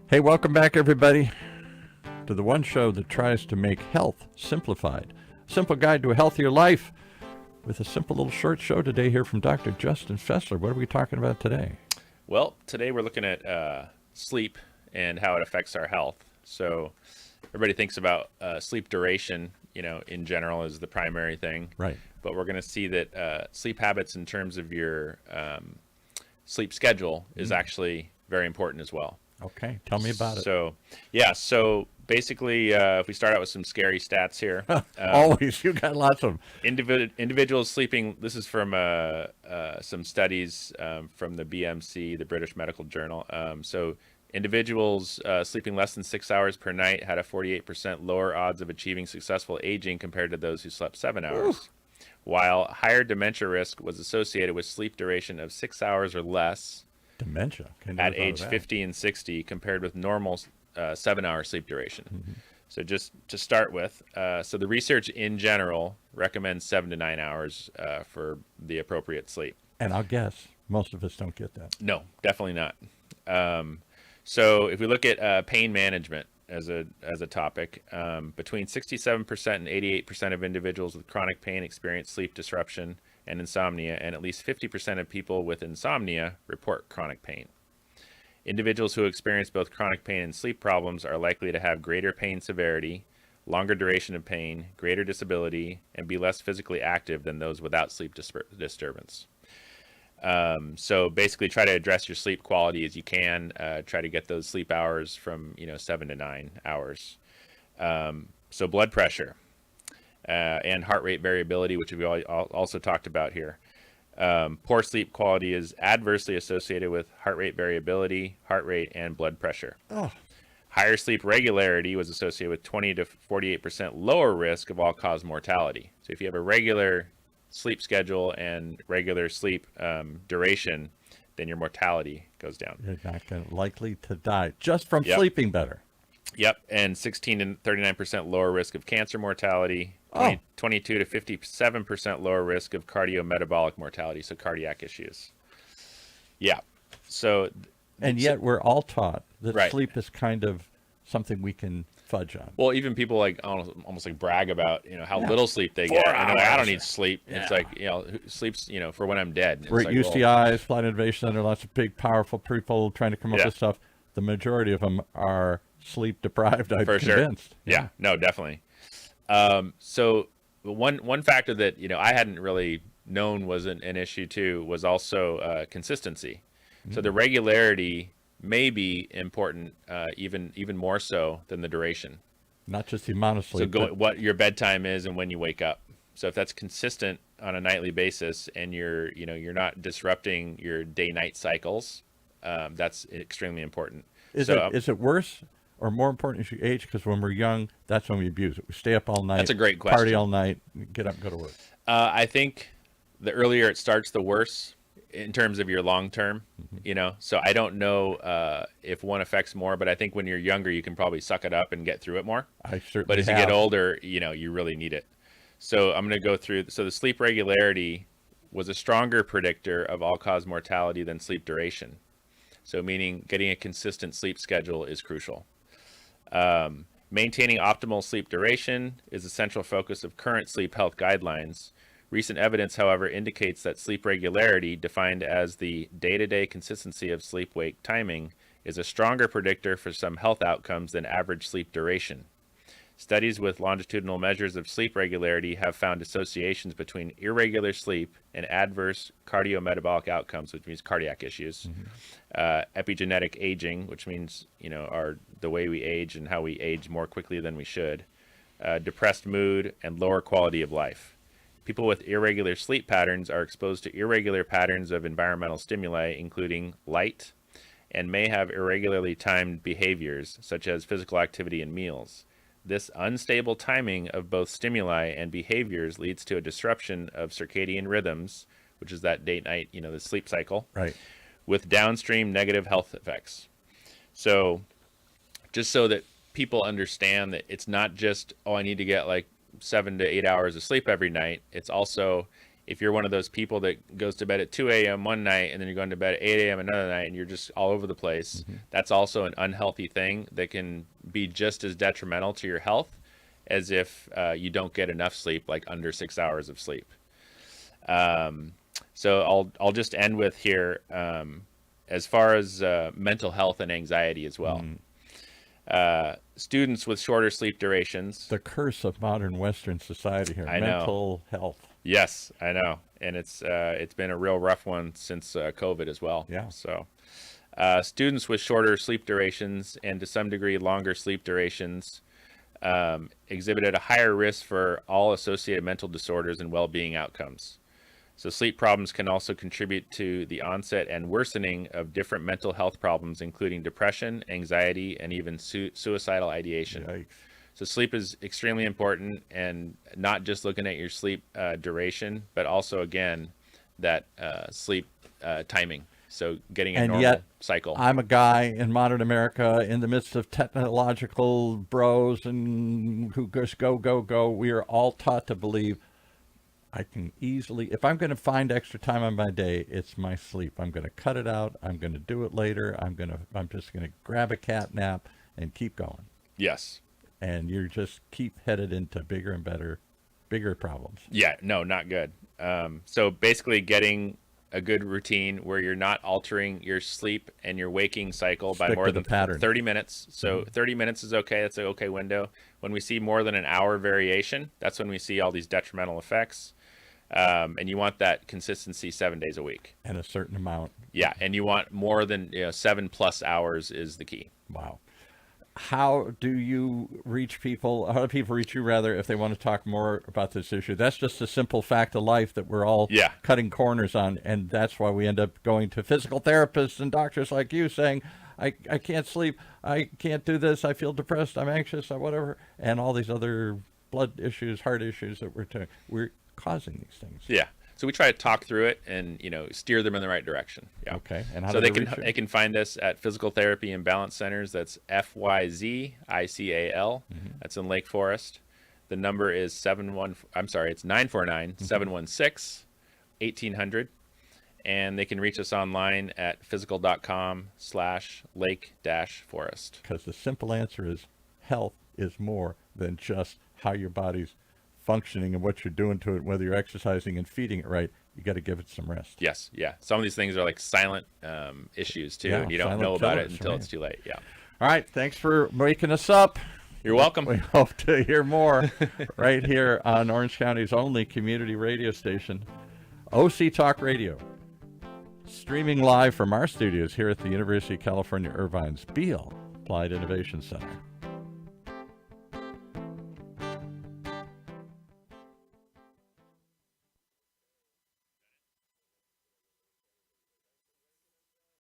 Hey, welcome back, everybody, to the one show that tries to make health simplified. A simple guide to a healthier life with a simple little short show today here from Dr. Justin Fesler. What are we talking about today? Well, today we're looking at sleep and how it affects our health. So everybody thinks about sleep duration, in general is the primary thing. Right. But we're going to see that sleep habits in terms of your sleep schedule is actually very important as well. Okay, tell me about it. So basically, if we start out with some scary stats here. Always, you got lots of them. Individuals sleeping, this is from some studies from the BMC, the British Medical Journal. So individuals sleeping less than 6 hours per night had a 48% lower odds of achieving successful aging compared to those who slept 7 hours. Ooh. While higher dementia risk was associated with sleep duration of 6 hours or less Dementia. at age 50 and 60 compared with normal 7-hour sleep duration. Mm-hmm. So just to start with, so the research in general recommends 7 to 9 hours for the appropriate sleep. And I'll guess most of us don't get that. No, definitely not. So if we look at pain management as a topic, between 67% and 88% of individuals with chronic pain experience sleep disruption and insomnia, and at least 50% of people with insomnia report chronic pain. Individuals who experience both chronic pain and sleep problems are likely to have greater pain severity, longer duration of pain, greater disability, and be less physically active than those without sleep disturbance. So basically try to address your sleep quality as you can. Try to get those sleep hours from 7 to 9 hours. So blood pressure and heart rate variability, which we also talked about here. Poor sleep quality is adversely associated with heart rate variability, heart rate, and blood pressure. Oh. Higher sleep regularity was associated with 20 to 48% lower risk of all-cause mortality. So if you have a regular sleep schedule and regular sleep duration, then your mortality goes down. You're not likely to die just from sleeping better. Yep, and 16 to 39% lower risk of cancer mortality, 22 to 57% lower risk of cardiometabolic mortality, so cardiac issues. Yeah, so... And yet we're all taught that Right. sleep is kind of something we can fudge on. Well, even people like almost like brag about how little sleep they get. And they're like, I don't need sleep. Yeah. It's like sleep's for when I'm dead. It's We're at like, UCI's, Flight Innovation Center, lots of big, powerful people trying to come up with stuff. The majority of them are sleep deprived, I'm convinced. Sure. Yeah, no, definitely. So one factor that I hadn't really known was an issue too was also consistency. So the regularity may be important, even more so than the duration. Not just the amount of sleep. So what your bedtime is and when you wake up. So if that's consistent on a nightly basis and you're not disrupting your day-night cycles, that's extremely important. Is it worse or more important as you age? Because when we're young, that's when we abuse it. We stay up all night. That's a great question. Party all night, get up and go to work. I think the earlier it starts, the worse in terms of your long term. So I don't know if one affects more, but I think when you're younger, you can probably suck it up and get through it more. I certainly But as you get older, you really need it. So I'm going to go through. So the sleep regularity was a stronger predictor of all-cause mortality than sleep duration. So meaning getting a consistent sleep schedule is crucial. Maintaining optimal sleep duration is a central focus of current sleep health guidelines. Recent evidence, however, indicates that sleep regularity, defined as the day-to-day consistency of sleep-wake timing, is a stronger predictor for some health outcomes than average sleep duration. Studies with longitudinal measures of sleep regularity have found associations between irregular sleep and adverse cardiometabolic outcomes, which means cardiac issues, epigenetic aging, which means the way we age and how we age more quickly than we should, depressed mood, and lower quality of life. People with irregular sleep patterns are exposed to irregular patterns of environmental stimuli, including light, and may have irregularly timed behaviors, such as physical activity and meals. This unstable timing of both stimuli and behaviors leads to a disruption of circadian rhythms, which is that day-night, the sleep cycle, right, with downstream negative health effects. So just so that people understand that it's not just, I need to get like 7 to 8 hours of sleep every night. It's also, if you're one of those people that goes to bed at 2 a.m. one night and then you're going to bed at 8 a.m. another night and you're just all over the place, that's also an unhealthy thing that can be just as detrimental to your health as if you don't get enough sleep, like under 6 hours of sleep. So I'll just end with here, as far as mental health and anxiety as well. Students with shorter sleep durations. The curse of modern Western society here. I know. Mental health. Yes, I know, and it's been a real rough one since COVID as well. Yeah. So, students with shorter sleep durations and to some degree longer sleep durations exhibited a higher risk for all associated mental disorders and well-being outcomes. So sleep problems can also contribute to the onset and worsening of different mental health problems, including depression, anxiety, and even suicidal ideation. Yikes. So sleep is extremely important, and not just looking at your sleep duration, but also, again, that sleep timing. So getting a normal cycle. I'm a guy in modern America in the midst of technological bros and who just go. We are all taught to believe I can easily, if I'm going to find extra time on my day, it's my sleep. I'm going to cut it out. I'm going to do it later. I'm just going to grab a cat nap and keep going. Yes. And you just keep headed into bigger and bigger problems. Yeah, no, not good. So basically getting a good routine where you're not altering your sleep and your waking cycle by more than 30 minutes. So 30 minutes is okay. That's an okay window. When we see more than an hour variation, that's when we see all these detrimental effects. And you want that consistency 7 days a week. And a certain amount. Yeah, and you want more than 7+ hours is the key. Wow. How do you reach people? How do people reach you, rather, if they want to talk more about this issue? That's just a simple fact of life that we're all cutting corners on, and that's why we end up going to physical therapists and doctors like you saying, I can't sleep, I can't do this, I feel depressed, I'm anxious, whatever, and all these other blood issues, heart issues that we're causing these things. Yeah. So we try to talk through it and, steer them in the right direction. Yeah. Okay. And how so do they can find us at Physical Therapy and Balance Centers. That's FYZICAL. That's in Lake Forest. The number is 949-716-1800. And they can reach us online at physical.com/lake-forest. Because the simple answer is health is more than just how your body's functioning and what you're doing to it, whether you're exercising and feeding it right. You got to give it some rest. Yes, yeah. Some of these things are like silent issues too, and you don't know about it until it's too late. Yeah. All right. Thanks for waking us up. You're welcome. We hope to hear more right here on Orange County's only community radio station, OC Talk Radio. Streaming live from our studios here at the University of California, Irvine's Beale Applied Innovation Center.